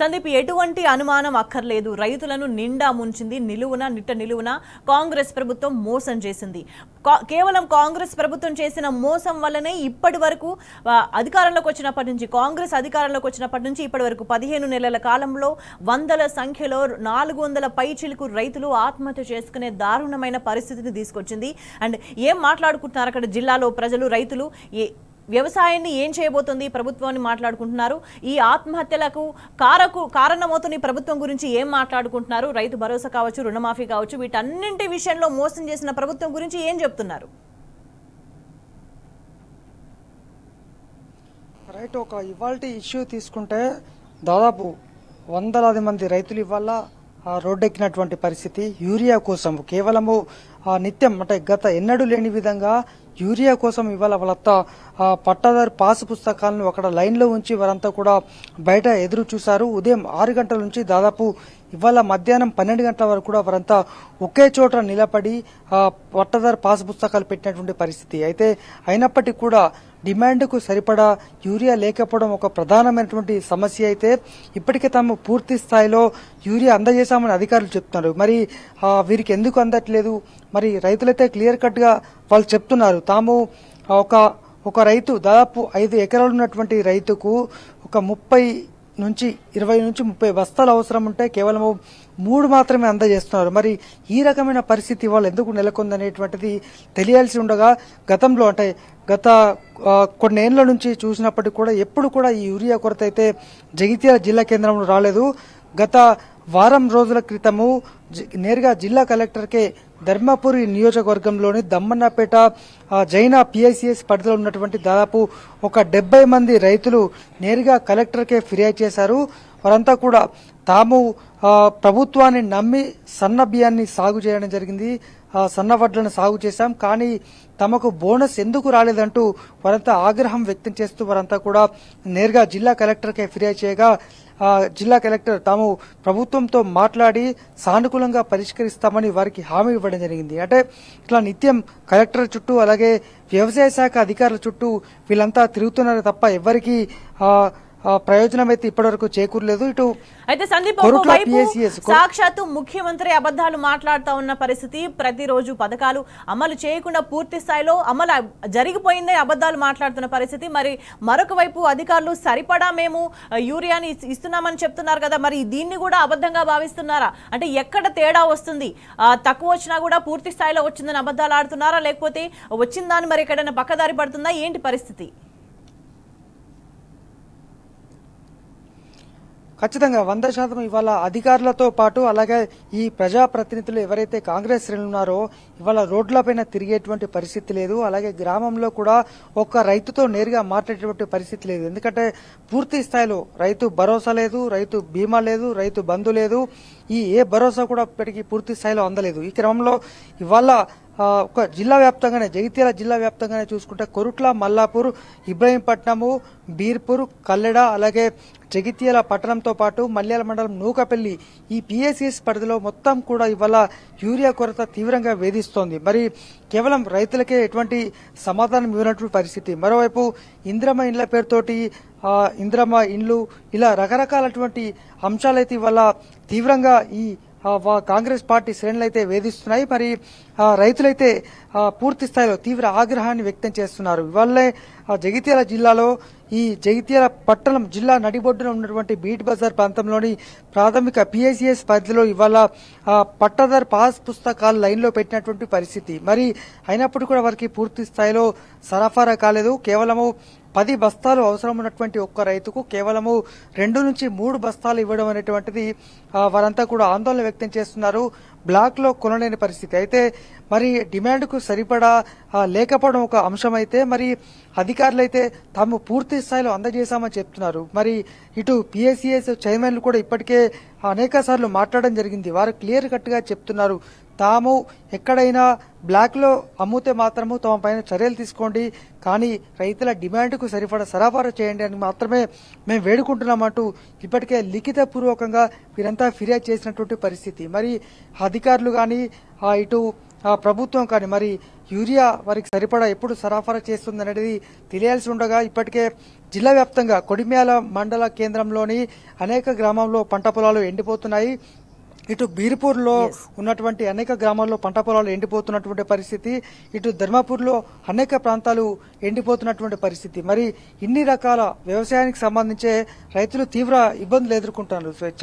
సందీప్ ఎటువంటి అనుమానం అక్కర్లేదు రైతులను నిండా ముంచింది నిలువున కాంగ్రెస్ ప్రభుత్వం మోసం చేసింది కేవలం కాంగ్రెస్ ప్రభుత్వం చేసిన మోసం వల్లనే ఇప్పటివరకు అధికారంలోకి వచ్చినప్పటి నుంచి కాంగ్రెస్ అధికారంలోకి వచ్చినప్పటి నుంచి ఇప్పటివరకు 15 నెలల కాలంలో వందల సంఖ్యలో 400 పైచిలకు రైతులు ఆత్మహత్య చేసుకునే దారుణమైన పరిస్థితిని తీసుకొచ్చింది అండ్ ఏం మాట్లాడుకుంటున్నారు అక్కడ జిల్లాలో ప్రజలు రైతులు వ్యవసాయాన్ని ఏం చేయబోతుంది ప్రభుత్వాన్ని మాట్లాడుకుంటున్నారు ఈ ఆత్మహత్యలకు కారణమవుతున్న ప్రభుత్వం గురించి ఏం మాట్లాడుకుంటున్నారు రైతు భరోసా కావచ్చు రుణమాఫీ కావచ్చు వీటన్నింటి విషయంలో మోసం చేసిన ప్రభుత్వం గురించి ఏం చెప్తున్నారు రైట్ ఒక ఇవాల్టి ఇష్యూ తీసుకుంటే దాదాపు వందలాది మంది రైతులు ఇవాళ రోడ్డెక్కినటువంటి పరిస్థితి యూరియా కోసం కేవలము నిత్యం అంటే గత ఎన్నడూ లేని విధంగా యూరియా కోసం ఇవాళ వాళ్ళంతా పట్టాదారు పాస్ పుస్తకాలను అక్కడ లైన్లో ఉంచి వారంతా కూడా బయట ఎదురు చూశారు ఉదయం 6 గంటల నుంచి దాదాపు ఇవాళ మధ్యాహ్నం 12 గంటల వరకు కూడా వారంతా ఒకే చోట నిలబడి పట్టాదారు పాస్ పుస్తకాలు పెట్టినటువంటి పరిస్థితి అయితే అయినప్పటికీ కూడా డిమాండ్కు సరిపడా యూరియా లేకపోవడం ఒక ప్రధానమైనటువంటి సమస్య అయితే ఇప్పటికే తాము పూర్తి స్థాయిలో యూరియా అందజేశామని అధికారులు చెప్తున్నారు మరి వీరికి ఎందుకు అందట్లేదు మరి రైతులైతే క్లియర్ కట్ గా వాళ్ళు చెప్తున్నారు తాము ఒక రైతు దాదాపు 5 ఎకరాలు ఉన్నటువంటి రైతుకు ఒక 20 నుంచి 30 బస్తాలు అవసరం ఉంటే కేవలం 3 మాత్రమే అందజేస్తున్నారు మరి ఈ రకమైన పరిస్థితి వాళ్ళు ఎందుకు నెలకొందనేటువంటిది తెలియాల్సి ఉండగా గతంలో అంటే గత కొన్నేళ్ల నుంచి చూసినప్పటికీ కూడా ఎప్పుడు కూడా ఈ యూరియా కొరత అయితే జగిత్యాల జిల్లా కేంద్రంలో రాలేదు గత వారం రోజుల క్రితము నేరుగా జిల్లా కలెక్టర్కే ధర్మపురి నియోజకవర్గంలోని దమ్మన్నపేట జైనా పిఐసిఎస్ పరిధిలో ఉన్నటువంటి దాదాపు ఒక 70 మంది రైతులు నేరుగా కలెక్టర్కే ఫిర్యాదు చేశారు వారంతా కూడా తాము ప్రభుత్వాన్ని నమ్మి సన్న బియ్యాన్ని సాగు చేయడం జరిగింది సన్న వడ్లను సాగు చేశాం కానీ తమకు బోనస్ ఎందుకు రాలేదంటూ వారంతా ఆగ్రహం వ్యక్తం చేస్తూ వారంతా కూడా నేరుగా జిల్లా కలెక్టర్కే ఫిర్యాదు చేయగా జిల్లా కలెక్టర్ తాము ప్రభుత్వంతో మాట్లాడి సానుకూలంగా పరిష్కరిస్తామని వారికి హామీ ఇవ్వడం జరిగింది అంటే ఇట్లా నిత్యం కలెక్టర్ చుట్టూ అలాగే వ్యవసాయ శాఖ అధికారుల చుట్టూ వీళ్ళంతా తిరుగుతున్నారు తప్ప ఎవరికి ప్రయోజనం అయితే ఇప్పటివరకు చేకూరలేదు ఇటు అయితే సందీప్ సాక్షాత్తు ముఖ్యమంత్రి అబద్ధాలు మాట్లాడుతూ ఉన్న పరిస్థితి ప్రతిరోజు పథకాలు అమలు చేయకుండా పూర్తి స్థాయిలో అమలు జరిగిపోయిందే అబద్ధాలు మాట్లాడుతున్న పరిస్థితి మరి మరొక వైపు అధికారులు సరిపడా మేము యూరియాని ఇస్తున్నామని చెప్తున్నారు కదా మరి దీన్ని కూడా అబద్ధంగా భావిస్తున్నారా అంటే ఎక్కడ తేడా వస్తుంది తక్కువ వచ్చినా కూడా పూర్తి స్థాయిలో వచ్చిందని అబద్ధాలు ఆడుతున్నారా లేకపోతే వచ్చిందని మరి ఎక్కడైనా పక్కదారి పడుతుందా ఏంటి పరిస్థితి ఖచ్చితంగా 100% ఇవాళ అధికారులతో పాటు అలాగే ఈ ప్రజాప్రతినిధులు ఎవరైతే కాంగ్రెస్ శ్రేణులు ఉన్నారో ఇవాళ రోడ్లపైన తిరిగేటువంటి పరిస్థితి లేదు అలాగే గ్రామంలో కూడా ఒక్క రైతుతో నేరుగా మాట్లాడేటువంటి పరిస్థితి లేదు ఎందుకంటే పూర్తి స్థాయిలో రైతు భరోసా లేదు రైతు బీమా లేదు రైతు బంధు లేదు ఏ భరోసా కూడా ఇప్పటికీ పూర్తి స్థాయిలో అందలేదు ఈ క్రమంలో ఇవాళ ఒక జిల్లా వ్యాప్తంగానే జగిత్యాల జిల్లా వ్యాప్తంగానే చూసుకుంటే కొరుట్ల మల్లాపూర్ ఇబ్రహీంపట్నము బీర్పూర్ కల్లెడ అలాగే జగిత్యాల పట్టణంతో పాటు మల్యాల మండలం నూకపల్లి ఈ పిఎస్సిఎస్ పరిధిలో మొత్తం కూడా ఇవాళ యూరియా కొరత తీవ్రంగా వేధిస్తోంది మరి కేవలం రైతులకే ఎటువంటి సమాధానం ఇవ్వనటువంటి పరిస్థితి మరోవైపు ఇంద్రమ్మ ఇండ్ల పేరుతోటి ఇంద్రమ్మ ఇండ్లు ఇలా రకరకాలటువంటి అంశాలైతే ఇవాళ తీవ్రంగా ఈ కాంగ్రెస్ పార్టీ శ్రేణులైతే వేధిస్తున్నాయి మరి రైతులైతే పూర్తి స్థాయిలో తీవ్ర ఆగ్రహాన్ని వ్యక్తం చేస్తున్నారు ఇవాళే జగిత్యాల జిల్లాలో ఈ జగిత్యాల పట్టణం జిల్లా నడిబొడ్డున ఉన్నటువంటి బీట్ బజార్ ప్రాంతంలోని ప్రాథమిక పిఐసిఎస్ పరిధిలో ఇవాళ పట్టాదారు పాస్ పుస్తకాలు లైన్లో పెట్టినటువంటి పరిస్థితి మరి అయినప్పుడు కూడా వారికి పూర్తి స్థాయిలో సరఫరా కాలేదు కేవలము 10 బస్తాలు అవసరం ఉన్నటువంటి ఒక్క రైతుకు కేవలము 2 నుంచి 3 బస్తాలు ఇవ్వడం అనేటువంటిది వారంతా కూడా ఆందోళన వ్యక్తం చేస్తున్నారు బ్లాక్ లో కొనలేని పరిస్థితి అయితే మరి డిమాండ్ కు సరిపడా లేకపోవడం ఒక అంశం అయితే మరి అధికారులు అయితే తాము పూర్తి స్థాయిలో అందజేశామని చెప్తున్నారు మరి ఇటు పిఎస్సిఎస్ చైర్మన్లు కూడా ఇప్పటికే అనేక సార్లు మాట్లాడడం జరిగింది వారు క్లియర్ కట్ గా చెప్తున్నారు తాము ఎక్కడైనా బ్లాక్ లో అమ్ముతే మాత్రము తమ పైన చర్యలు తీసుకోండి కానీ రైతుల డిమాండ్ కు సరిపడా సరఫరా చేయండి అని మాత్రమే మేము వేడుకుంటున్నామంటూ ఇప్పటికే లిఖిత పూర్వకంగా వీరంతా ఫిర్యాదు చేసినటువంటి పరిస్థితి మరి అధికారులు గాని ఇటు ప్రభుత్వం కానీ మరి యూరియా వారికి సరిపడా ఎప్పుడు సరఫరా చేస్తుంది అనేది తెలియాల్సి ఉండగా ఇప్పటికే జిల్లా వ్యాప్తంగా కొడిమ్యాల మండల కేంద్రంలోని అనేక గ్రామాల్లో పంట పొలాలు ఎండిపోతున్నాయి. ఇటు బీర్పూర్లో ఉన్నటువంటి అనేక గ్రామాల్లో పంట పొలాలు ఎండిపోతున్నటువంటి పరిస్థితి, ఇటు ధర్మాపూర్లో అనేక ప్రాంతాలు ఎండిపోతున్నటువంటి పరిస్థితి. మరి ఇన్ని రకాల వ్యవసాయానికి సంబంధించే రైతులు తీవ్ర ఇబ్బందులు ఎదుర్కొంటున్నారు. స్వేచ్ఛ